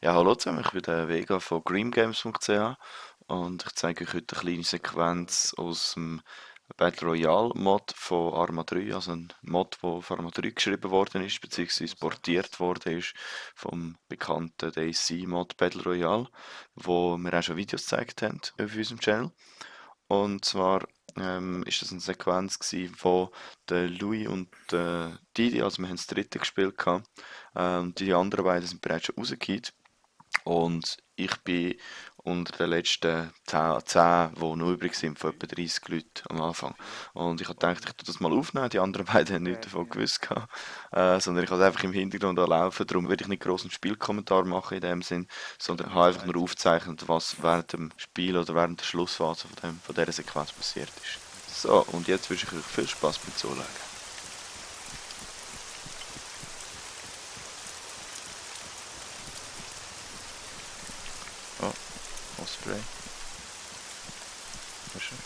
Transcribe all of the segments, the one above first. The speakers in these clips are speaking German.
Ja, hallo zusammen, ich bin der Vega von greengames.ch und ich zeige euch heute eine kleine Sequenz aus dem Battle Royale Mod von Arma 3, also ein Mod, der auf Arma 3 geschrieben worden ist, beziehungsweise portiert worden ist vom bekannten DayZ Mod Battle Royale, wo wir auch schon Videos gezeigt haben auf unserem Channel. Und zwar ist das eine Sequenz gewesen, wo der Louis und Didi, also wir haben das dritte gespielt gehabt, die anderen beiden sind bereits schon rausgekommen. Und ich bin unter den letzten 10 die noch übrig sind, von etwa 30 Leuten am Anfang. Und ich habe gedacht, ich tue das mal aufnehmen. Die anderen beiden haben nichts davon gewusst. Gehabt. Sondern ich habe es einfach im Hintergrund laufen. Darum werde ich nicht groß einen Spielkommentar machen in dem Sinn, sondern habe einfach nur aufgezeichnet, was während dem Spiel oder während der Schlussphase von dieser Sequenz passiert ist. So, und jetzt wünsche ich euch viel Spaß beim Zuschauen. Oh, Osprey. Was ist er?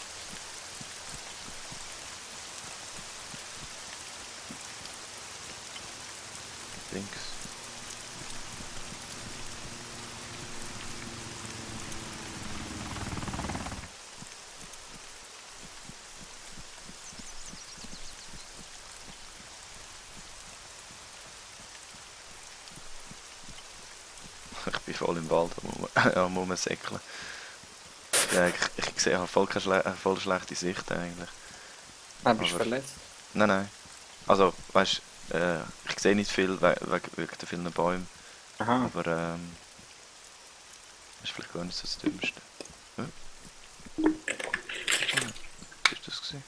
Links. Ich bin voll im Wald am Rumsäckeln. Ja, ich sehe, ich habe voll schlechte Sicht eigentlich. Ah, bist du Aber, verletzt? nein. Also, weißt du, ich sehe nicht viel wegen den vielen Bäumen. Aha. Aber, ist vielleicht gar nicht so das Dümmste. Hm? Was ist das gewesen?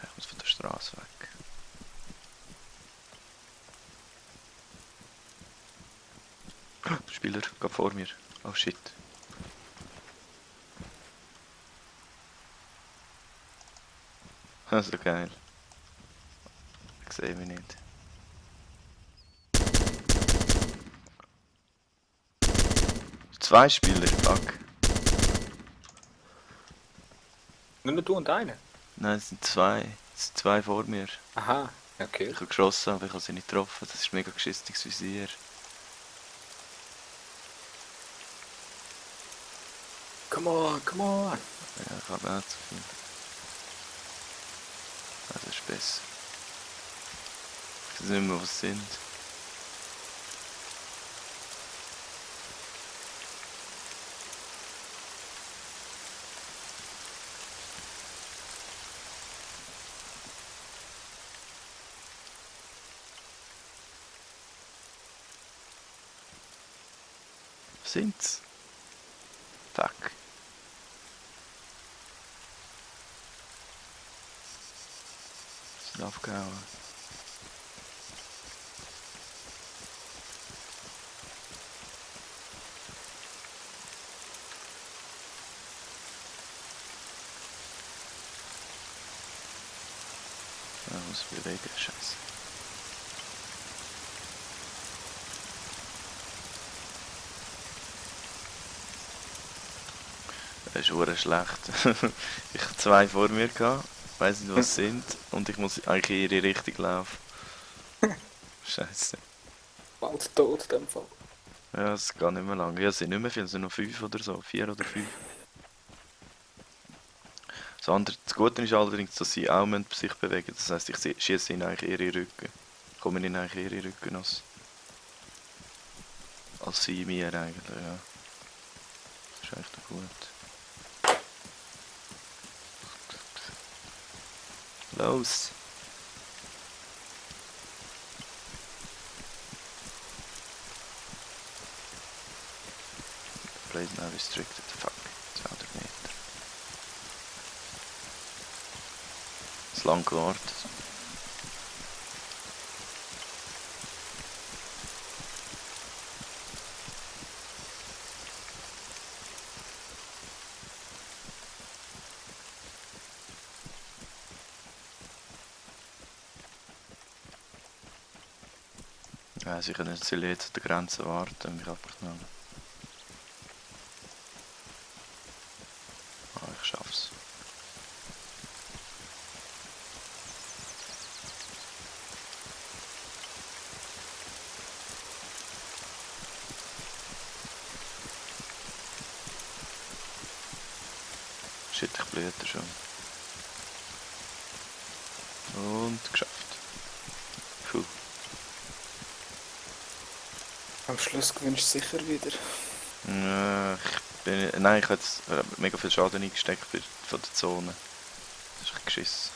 Ich muss von der Straße weg. Der Spieler geht vor mir. Oh shit. Das ist so geil. Ich sehe mich nicht. Zwei Spieler, fuck. Nur du und einer? Nein, es sind zwei. Es sind zwei vor mir. Aha, okay. Ich habe geschossen, aber ich habe sie nicht getroffen. Das ist mega geschissenes Visier. Come on, come on. Ja, ich habe nicht so viel. Ah, das ist besser. Ich weiß nicht mehr, was sie sind. Was sind's? Fuck. Sind aufgehauen. Ja, muss bewegen, scheiße. Das ist verdammt schlecht. Ich habe zwei vor mir gehabt, weiss nicht was sie sind und ich muss eigentlich in ihre Richtung laufen. Scheiße. Bald tot in dem Fall. Ja, es geht nicht mehr lang. Ja, es sind nicht mehr viele, es sind noch 5 oder so, 4 oder 5. Das Gute ist allerdings, dass sie auch sich bewegen müssen. Das heisst, ich schieße ihnen eigentlich ihre Rücken. Komme ihnen eigentlich ihre Rücken als sie mir eigentlich, ja. Das ist echt gut. Los! Play now restricted. Fuck. 200 Meter. Es lang gewartet. Ja, sie können jetzt an der Grenze warten und mich abknallen. Ah, ich schaff's. Shit, ich blühe schon. Und geschafft. Puh. Am Schluss gewinnst du sicher wieder. Nein, ich habe jetzt mega viel Schaden eingesteckt von der Zone. Das ist ein Geschiss.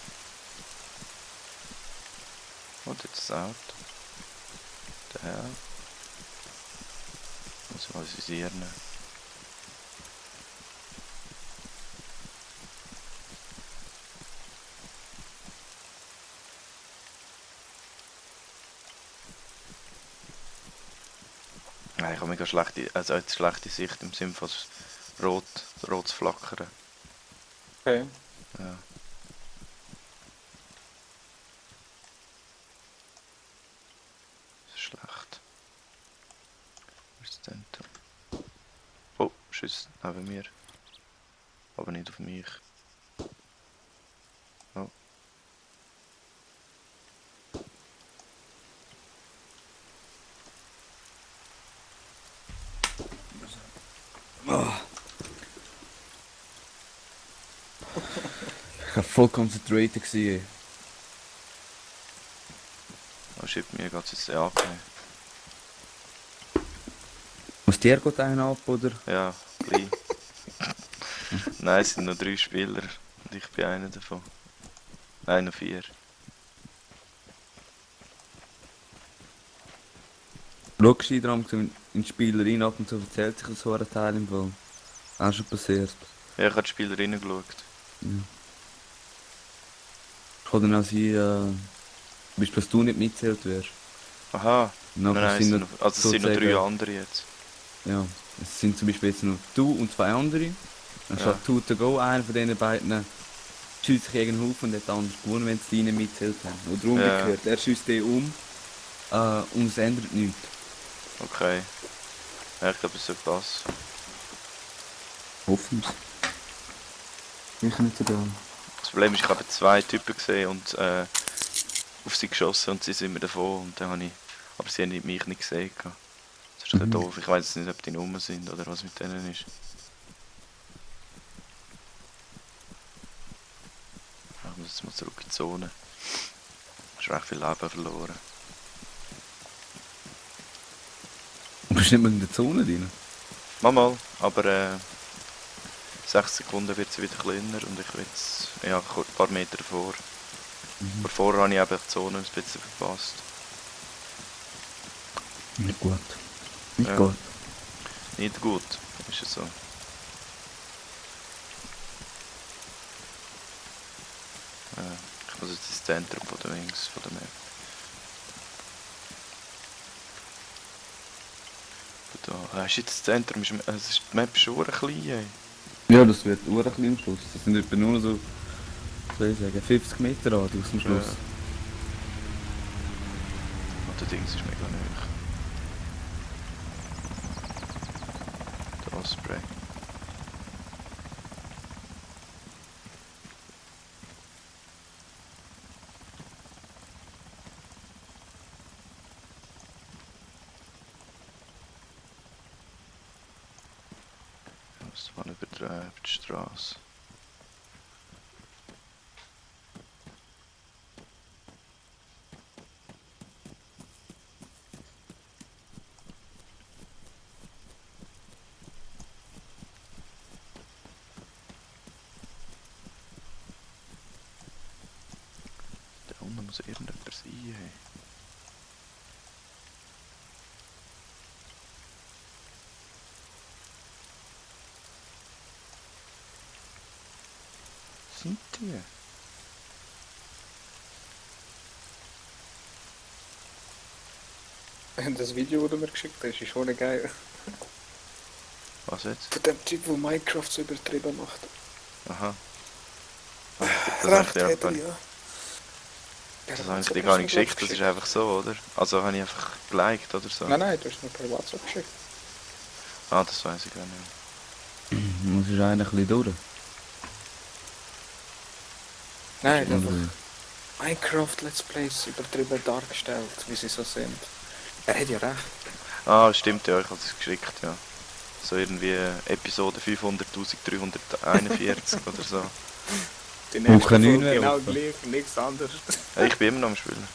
Und jetzt das Auto. Der. Muss ich mal visieren. Nein, ich habe mega schlechte Sicht im Sinne von rotes Flackern. Okay. Ja. Das ist schlecht. Wo ist das Zentrum? Oh, Schuss neben mir. Aber nicht auf mich. Oh. Ich war voll concentrated gewesen. Oh shit, mir geht es jetzt angehen. Muss der geht einen ab, oder? Ja, gleich. Nein, es sind noch 3 Spieler und ich bin einer davon. Nein, noch 4. Schau gescheiter an, in den Spieler rein, ab und zu erzählt sich so ein Teil im Fall. Auch schon passiert. Ja, ich habe die Spieler reingeschaut. Ja. Kann dann auch sein, dass du nicht mitgezählt wirst. Aha. Nachher Nein, es sind noch 3 sozusagen- andere jetzt. Ja, es sind zum Beispiel jetzt noch du und 2 andere. Dann Ja. steht two to go, einer von diesen beiden schießt sich gegen den Haufen und hat anders gewonnen, wenn sie nicht mitzählt haben. Oder umgekehrt, er schießt den um und es ändert nichts. Okay. Ja, ich glaube, es wird passen. Hoffen wir. Ich nicht so dran. Das Problem ist, ich habe 2 Typen gesehen und auf sie geschossen und sie sind mir davon und dann habe ich... Aber sie haben mich nicht gesehen. Das ist ein bisschen doof. Ich weiß nicht, ob die rum sind oder was mit denen ist. Ich muss jetzt mal zurück in die Zone. Ich habe recht viel Leben verloren. Du bist nicht mehr in der Zone drin. Mal, aber 6 Sekunden wird sie wieder kleiner und ich will jetzt ja, ein paar Meter davor. Aber vorher habe ich eben die Zone ein bisschen verpasst. Nicht gut. Nicht Ja. gut. Nicht gut, ist es so. Ich muss jetzt ins Zentrum von der Wings, von der Map. Da, ist jetzt das Zentrum, die Map ist schon klein, ey. Ja, das wird auch ein bisschen am Schluss. Das sind etwa nur so, soll ich sagen, 50 Meter Radius am Schluss. Ja. Und der Dings ist mega nahe. Der Osprey. Das war über die Straße. Da unten muss irgendjemand sein, hey. Sind die? Das Video, das du mir geschickt hast, ist schon geil. Was jetzt? Von dem Typ, der Minecraft so übertrieben macht. Aha. Das habe ich dir Recht gar hat er, nicht, ja. das habe ich dir gar nicht geschickt, das ist einfach so, oder? Also habe ich einfach geliked oder so. Nein, du hast mir per WhatsApp geschickt. Ah, das weiß ich gar nicht. Das ist eigentlich ein bisschen durch. Nein, Oder- einfach Minecraft Let's Plays übertrieben dargestellt, wie sie so sind. Er hat ja recht. Ah, stimmt, ja, ich habe es geschickt, ja. So irgendwie Episode 500.341 oder so. Die nächste nächste Folge Folge wäre genau offen. gleich, nichts anderes. Ja, ich bin immer noch am Spielen.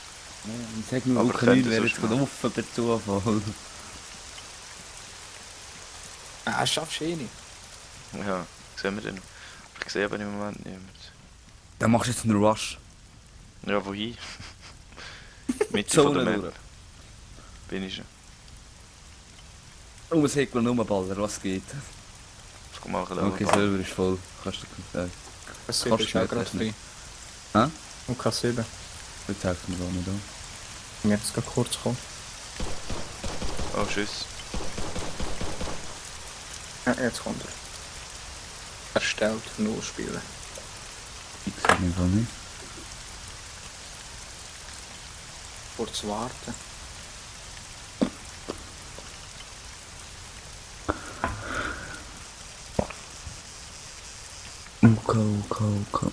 Ja, sag nur, Aber Uka könnt 9 ihr wäre so jetzt gerade schnell? offen per Zufall. Ah, schaffst du eh nicht. Ja, sehen wir den. Ich sehe aber im Moment niemand. Dann machst du jetzt einen Rush. Ja, wohin? Mitte von der Zone Map durch. bin ich schon. Muss Heckel nur Baller, was geht. Ich komm mal ein Okay, bisschen Server ist voll. Kannst du Das Kannst ist du auch nicht, gerade hast du nicht. frei. Hä? Und K7. Das zeigt mir gar nicht an. Mir jetzt gerade kurz kommen. Oh, tschüss. Ja, jetzt kommt er. Erstellt, null spielen. Ich sehe ihn einfach nicht. Kurz warten. Uka.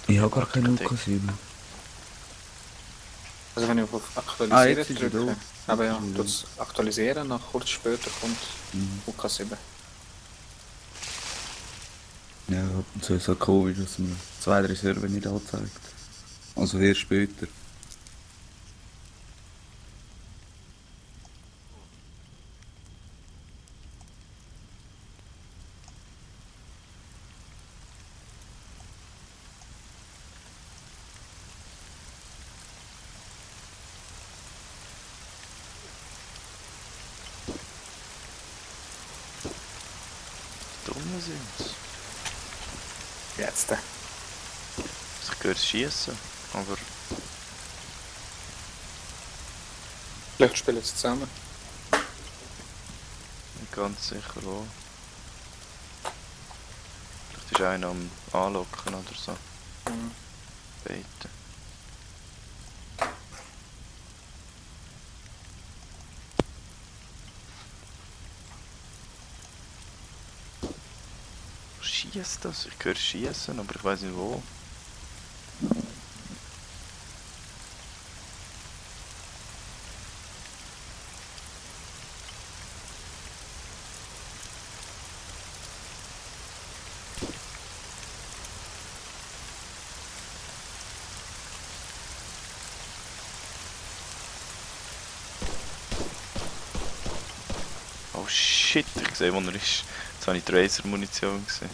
Ich habe gar keinen Uka 7. Also wenn ich auf Ah, Aktualisieren jetzt ist er drücke, da. aber ja, Jetzt ist er tut's aktualisieren, nach kurz später kommt Mhm. UK7. Ja, ab und zu ist es komisch, dass man 2-3 Server nicht anzeigt. Also erst später. Dumme sind's. Jetzt. Ich höre es schiessen, aber Vielleicht spielen sie zusammen. nicht ganz sicher wo. Vielleicht ist einer am Anlocken oder so. Mhm. Baiten. Schießt das? Ich höre schießen, aber ich weiß nicht wo. Oh shit, ich sehe, wo er ist. Jetzt habe ich Tracer-Munition gesehen.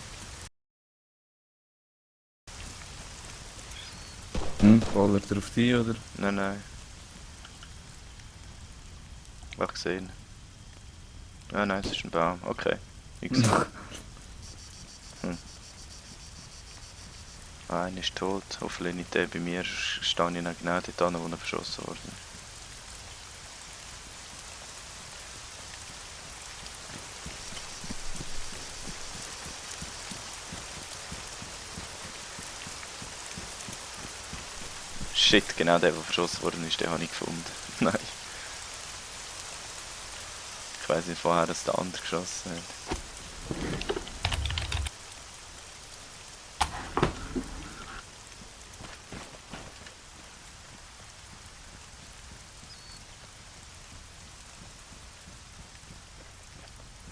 Ballert er auf dich, oder? Nein. Ich gesehen. Ah nein, es ist ein Baum. Okay. Ich gesehen. Einer ist tot. Hoffentlich nicht der bei mir. Sonst stehe ich noch genau dort an, wo er verschossen worden ist. Shit, genau der verschossen worden ist, den habe ich gefunden. Nein. Ich weiß nicht, woher das der andere geschossen hat.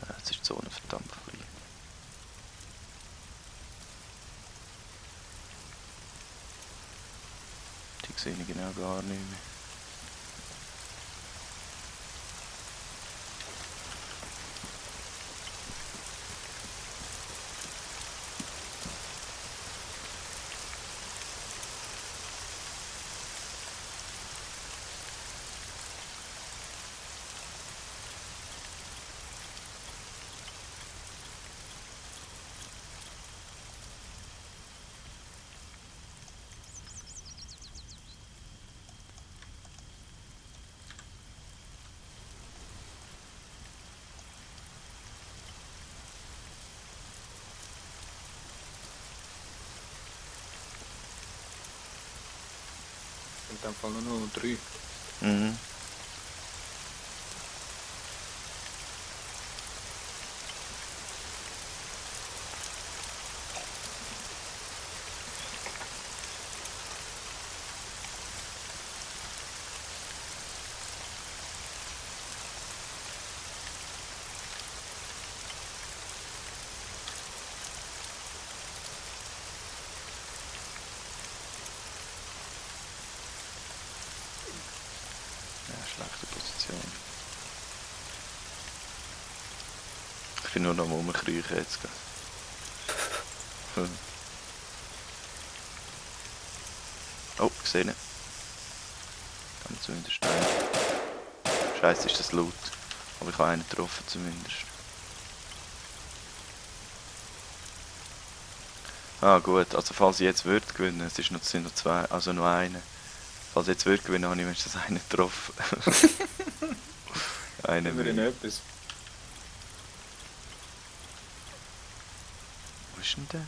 Ja, jetzt ist die Zone verdammt klein. Die sehe ich genau gar nicht mehr. In dem Fall nur noch 3. Mhm. Schlechte Position. Ich bin nur noch am Rumkriechen jetzt gerade. Oh, gesehen. Kann ich zumindest einen. Scheiße, ist das laut. Aber ich habe einen getroffen zumindest. Ah gut, also falls ich jetzt würde gewinnen, es sind noch zwei, also nur einer. Falls ich jetzt würde gewinnen, habe ich mindestens einen getroffen. Einen Immerhin mehr. etwas. Wo ist denn der?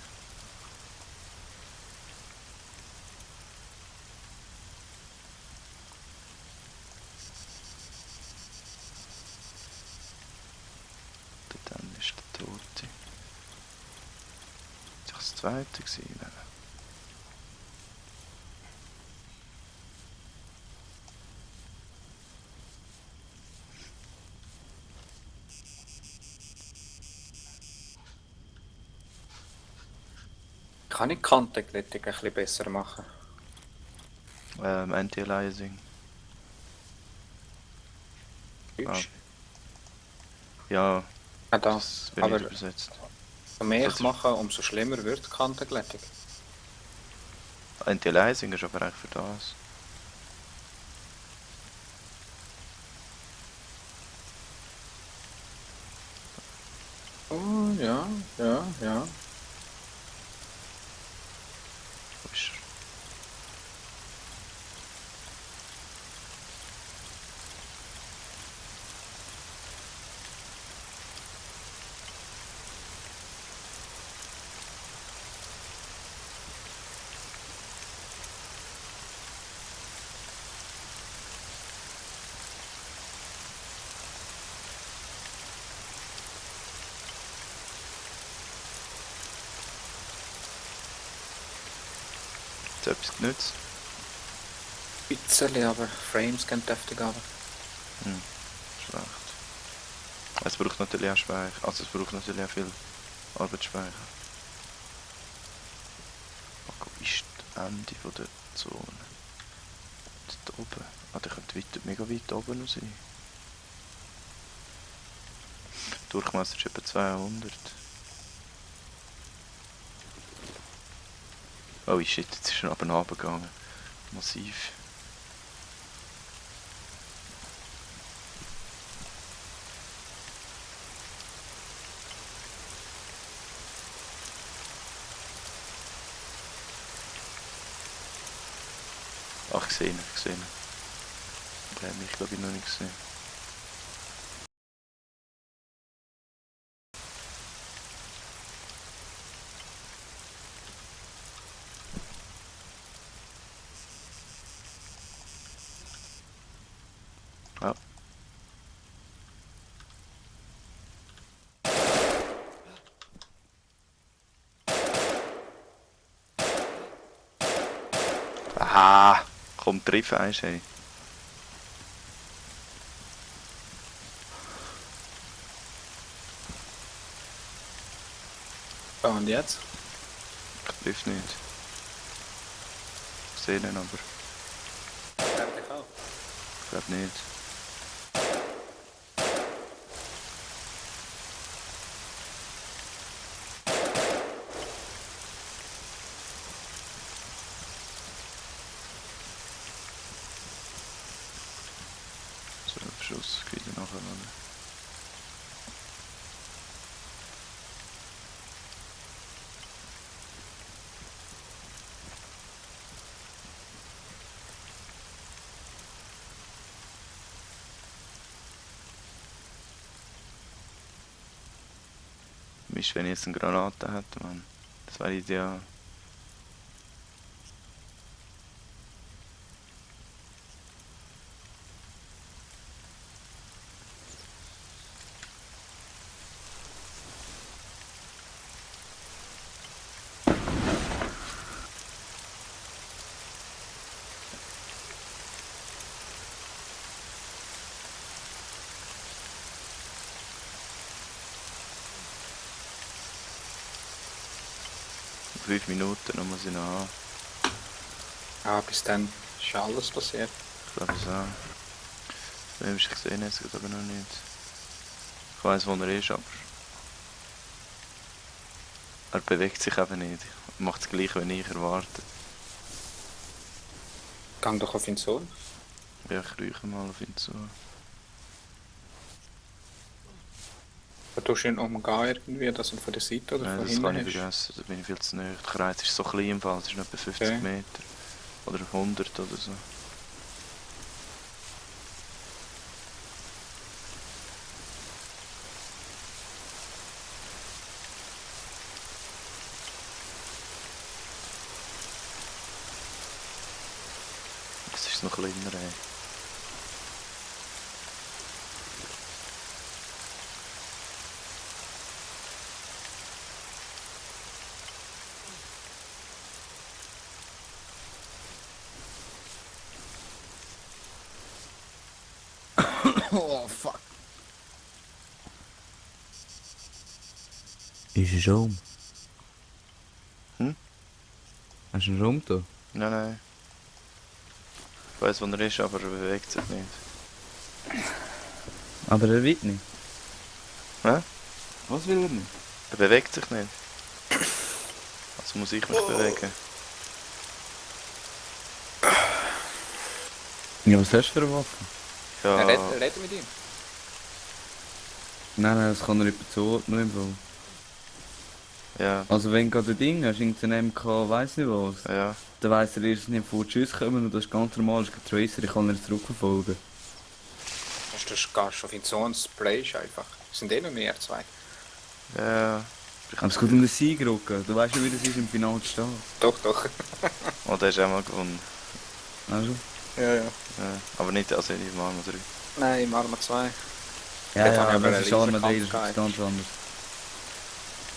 Dann ist der Tote. Ist das zweite gewesen? Kann ich Kantenglättung ein bisschen besser machen? Anti-Aliasing. Deutsch? Ja, Ah, da. das wird Aber nicht übersetzt. je mehr Das ich ist- mache, umso schlimmer wird die Kantenglättung. Anti-Aliasing ist aber eigentlich für das. Oh, ja, ja, ja. Wo ist er? Hat es etwas genützt? Bisschen, aber Frames gehen deftig runter. Schlecht. Es braucht natürlich auch Speicher. Also es braucht natürlich auch viel Arbeitsspeicher. Wo ist das Ende von der Zone? Dort oben. Ah, der könnte mega weit oben noch sein. Durchmesser ist etwa 200. Oh shit, jetzt ist er aber runtergegangen. Massiv. Ach, gesehen. Der hat mich glaube ich noch nicht gesehen. Ja. Aha! Komm, triff eins, ey. Ja, und jetzt? Ich triff nicht. Ich sehe ihn aber. Fertig auch. Ich glaube nicht. So, Schuss kriege ich nachher noch. Mist, wenn ich jetzt eine Granate hätte, Mann. Das wäre ideal. In 5 Minuten noch muss ich noch haben. Ja, bis dann ist alles passiert. Ich glaube es auch. Ich sehe ihn jetzt aber noch nicht. Ich weiss, wo er ist, aber... Er bewegt sich eben nicht. Er macht es gleich, wenn ich erwarte. Gang doch auf ihn zu. Ja, ich räuche mal auf ihn zu. Oder tust du ihn umgehen irgendwie, dass er von der Seite oder Nein, von das hinten kann ich ist? vergessen, da bin ich viel zu nahe. Der Kreis ist so klein im Fall, es ist etwa 50 Okay. Meter. Oder 100 oder so. Das ist noch kleiner, ey. Oh, fuck. Ist ein Raum? Hm? Hast du einen Raum da? Nein, nein. Ich weiss, wo er ist, aber er bewegt sich nicht. Aber er will nicht. Hä? Was will er nicht? Er bewegt sich nicht. Also muss ich mich bewegen. Ja, was hast du für eine Waffe? Ja, Rede mit ihm. Nein, das kann er nicht zuordnen im Fall. ja, Also wenn du gerade ein Ding hast, irgendein MK, weiss nicht was, ja. dann weiss er erst nicht, wo die Schüsse kommen und das ist ganz normal, das ist ein Tracer, ich kann ihn zurückverfolgen. Du gehst auf ihn zu und sprayst einfach. Es sind eh noch mehr zwei. Ja. Aber es geht um den Siegrücken, du weißt ja, wie das ist im Finale zu stehen. Doch, doch. Oh, der ist auch mal gewonnen. Also? Ja, ja. Ja. Aber nicht also in Arma 3. Nein, im Arma 2. Ja, Dort ja, habe ich aber aber das einen ist Arma 3, das riesen ist Kampf etwas ganz anderes.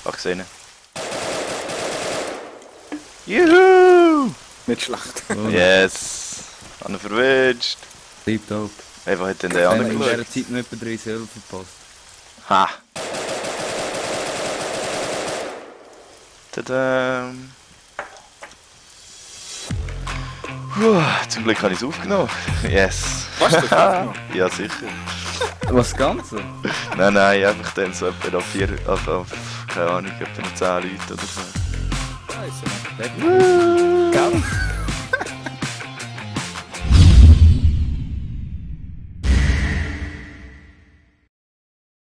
Ach, gesehen. Juhu! Nicht schlecht. Oh, Yes! Haben ihn verwünscht! Tipptopp. Ey, wo hat denn Ich der habe in angeschaut? dieser Zeit noch etwa 3 Söldner verpasst. Ha! Tadam! Zum Glück habe ich es aufgenommen. Yes! Was, du hast aufgenommen? Ja, sicher. Was das Ganze? Nein, einfach dann so etwa auf 4, keine Ahnung, etwa noch 10 Leute oder so. Scheiße. Gell?